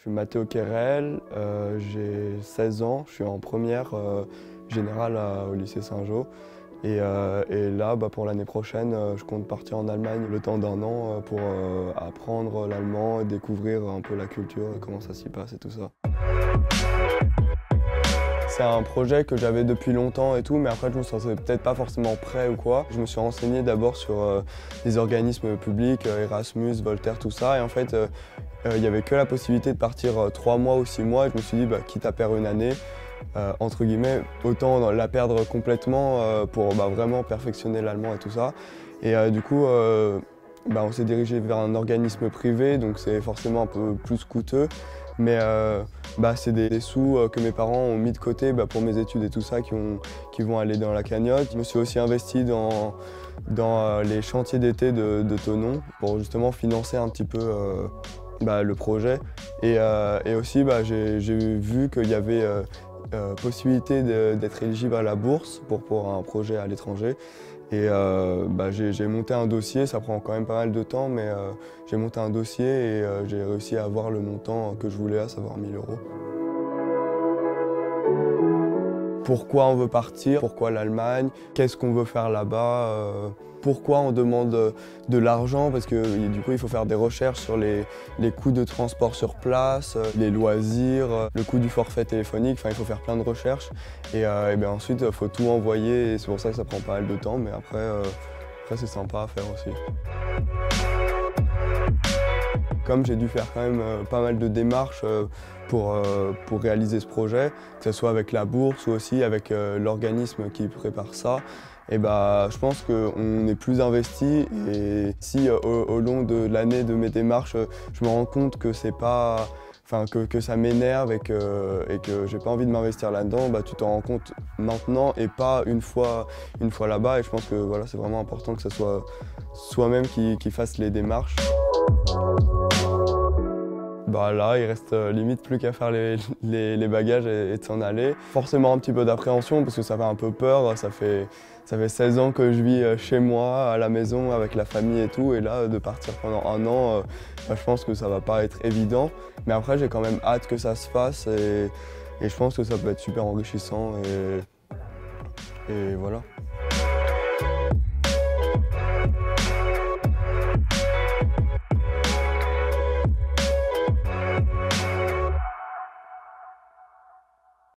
suis Mathéo Quérel, j'ai 16 ans, je suis en première générale au lycée Saint-Jean. Et là, pour l'année prochaine, je compte partir en Allemagne le temps d'un an pour apprendre l'allemand et découvrir un peu la culture, comment ça s'y passe et tout ça. C'est un projet que j'avais depuis longtemps et tout, mais après je me sentais peut-être pas forcément prêt ou quoi. Je me suis renseigné d'abord sur les organismes publics, Erasmus, Voltaire, tout ça, et en fait il n'y avait que la possibilité de partir 3 mois ou 6 mois, et je me suis dit quitte à perdre une année, entre guillemets, autant la perdre complètement pour vraiment perfectionner l'allemand et tout ça. Et du coup, on s'est dirigé vers un organisme privé, donc c'est forcément un peu plus coûteux. Mais c'est des sous que mes parents ont mis de côté pour mes études et tout ça qui vont aller dans la cagnotte. Je me suis aussi investi dans les chantiers d'été de Thonon pour justement financer un petit peu le projet. Et aussi j'ai vu qu'il y avait possibilité d'être éligible à la bourse pour un projet à l'étranger. Et j'ai monté un dossier, ça prend quand même pas mal de temps, mais j'ai monté un dossier et j'ai réussi à avoir le montant que je voulais, à savoir 1 000 €. Pourquoi on veut partir? Pourquoi l'Allemagne? Qu'est-ce qu'on veut faire là-bas? Pourquoi on demande de l'argent? Parce que du coup, il faut faire des recherches sur les coûts de transport sur place, les loisirs, le coût du forfait téléphonique. Enfin, il faut faire plein de recherches. Et ensuite, il faut tout envoyer. Et c'est pour ça que ça prend pas mal de temps. Mais après c'est sympa à faire aussi. Comme j'ai dû faire quand même pas mal de démarches pour réaliser ce projet, que ce soit avec la bourse ou aussi avec l'organisme qui prépare ça, je pense qu'on est plus investi. Et si au long de l'année de mes démarches, je me rends compte que c'est pas, que ça m'énerve et que j'ai pas envie de m'investir là-dedans, tu t'en rends compte maintenant et pas une fois là-bas. Et je pense que voilà, c'est vraiment important que ce soit soi-même qui fasse les démarches. Là, il reste limite plus qu'à faire les bagages et de s'en aller. Forcément un petit peu d'appréhension parce que ça fait un peu peur. Ça fait 16 ans que je vis chez moi, à la maison, avec la famille et tout. Et là, de partir pendant un an, je pense que ça va pas être évident. Mais après, j'ai quand même hâte que ça se fasse et je pense que ça peut être super enrichissant et voilà.